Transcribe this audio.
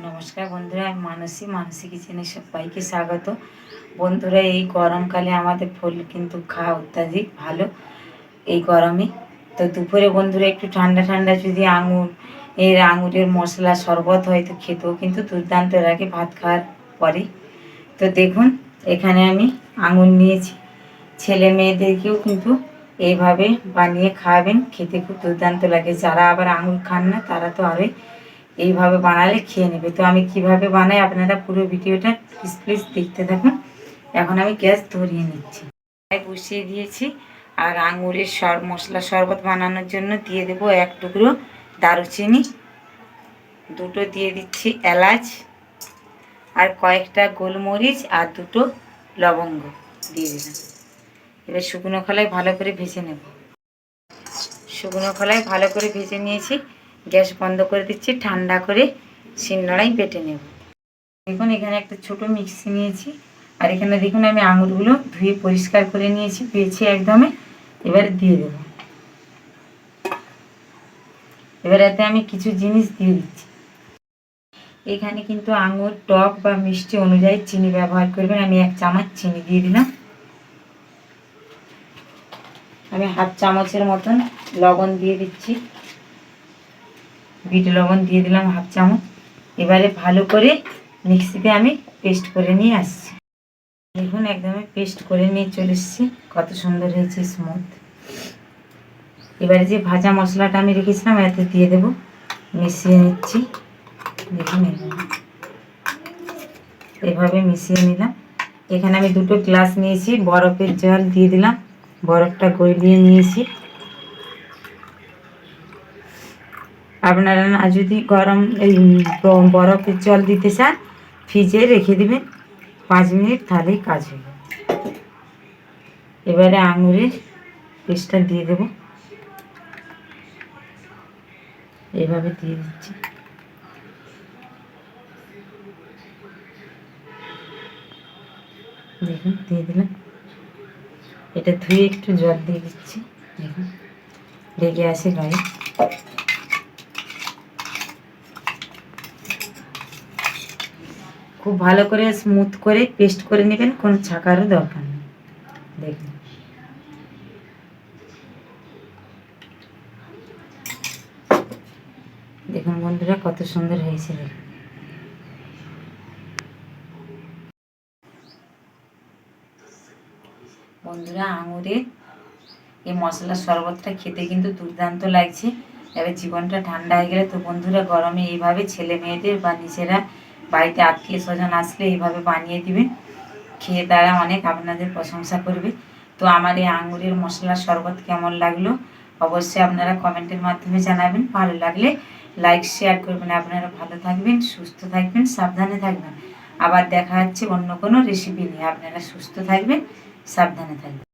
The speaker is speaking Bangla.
নমস্কার বন্ধুরা, আমি মানসী কিচেনে সবাইকে স্বাগত। বন্ধুরা, এই গরমকালে আমাদের ফল কিন্তু খাওয়া অত্যাধিক ভালো এই গরমে। তো দুপুরে বন্ধুরা একটু ঠান্ডা ঠান্ডা যদি আঙুরের মশলা শরবত হয় তো খেতেও কিন্তু দুর্দান্ত লাগে ভাত খাওয়ার পরে। তো দেখুন, এখানে আমি আঙুর নিয়েছি। ছেলে মেয়েদেরকেও কিন্তু এইভাবে বানিয়ে খাওয়াবেন, খেতে খুব দুর্দান্ত লাগে। যারা আবার আঙুর খান না তারা তো আরোই এইভাবে বানালে খেয়ে নেবে। তো আমি কিভাবে বানাই আপনারা পুরো ভিডিওটা প্লিজ দেখতে থাকুন। এখন আমি গ্যাস ধরিয়ে নিচ্ছি, বসিয়ে দিয়েছি। আর আঙুরের মশলা শরবত বানানোর জন্য দিয়ে দেবো 1 টুকরো দারুচিনি, 2টো দিয়ে দিচ্ছি এলাচ, আর কয়েকটা গোলমরিচ আর 2টো লবঙ্গ দিয়ে দিলাম। এবার শুকনো খোলায় ভালো করে ভেজে নেব। শুকনো খোলায় ভালো করে ভেজে নিয়েছি। গ্যাস বন্ধ করে দিচ্ছি, ঠান্ডা করে শিলনোড়ায় বেটে নেব। দেখুন, এখানে একটা ছোট মিক্সি নিয়েছি। আর এখানে দেখুন আমি আঙুরগুলো ধুয়ে পরিষ্কার করে নিয়েছি, পেয়েছি একদমই। এবারে দিয়ে দেব। এবার এতে আমি কিছু জিনিস দিয়ে দিচ্ছি। এখানে কিন্তু আঙুর টক বা মিষ্টি অনুযায়ী চিনি ব্যবহার করবেন। আমি 1 চামচ চিনি দিয়ে দিলাম। আমি 1/2 চামচের মতন লবণ দিয়ে দিচ্ছি, বিট লবণ দিয়ে দিলাম 1/2 চামচ। এবারে ভালো করে মিক্সিতে আমি পেস্ট করে নিয়ে আসছি। দেখুন, একদমই পেস্ট করে নিয়ে চলে এসেছি। কত সুন্দর হয়েছে, স্মুথ। এবারে যে ভাজা মশলাটা আমি রেখেছিলাম এতে দিয়ে দেব, মিশিয়ে নিচ্ছি। দেখুন, এভাবে মিশিয়ে নিলাম। এখানে আমি 2টো গ্লাস নিয়েছি, বরফের জল দিয়ে দিলাম। বরফটা গলিয়ে নিয়েছি। আপনারা না যদি বরফের জল দিতে চান, ফ্রিজে রেখে দিবেন 5 মিনিট, তাহলেই কাজ হবে। এবারে আঙুরের পেস্টটা দিয়ে দেব, এভাবে দিয়ে দিচ্ছি। দেখুন, দিয়ে দিলাম। এটা ধুয়ে একটু জল দিয়ে দিচ্ছি। দেখুন, লেগে আসে গায়ে। খুব ভালো করে স্মুথ করে পেস্ট করে নেবেন, কোনো ছাকারও দরকার নেই। দেখুন, দেখুন বন্ধুরা, কত সুন্দর হয়েছে। দেখুন, বন্ধুরা, আঙুরের এই মশলার শরবতটা খেতে কিন্তু দুর্দান্ত লাগছে। এবার জীবনটা ঠান্ডা হয়ে গেলে তো বন্ধুরা গরমে এইভাবে ছেলে মেয়েদের বা নিজেরা বাড়িতে আত্মীয় স্বজন আসলে এইভাবে বানিয়ে দিবেন, খেয়ে তারা অনেক আপনাদের প্রশংসা করবে। তো আমার এই আঙুরের মশলার শরবত কেমন লাগলো অবশ্যই আপনারা কমেন্টের মাধ্যমে জানাবেন। ভালো লাগলে লাইক শেয়ার করবেন। আপনারা ভালো থাকবেন, সুস্থ থাকবেন, সাবধানে থাকবেন। আবার দেখা হচ্ছে অন্য কোনো রেসিপি নিয়ে। আপনারা সুস্থ থাকবেন, সাবধানে থাকবেন।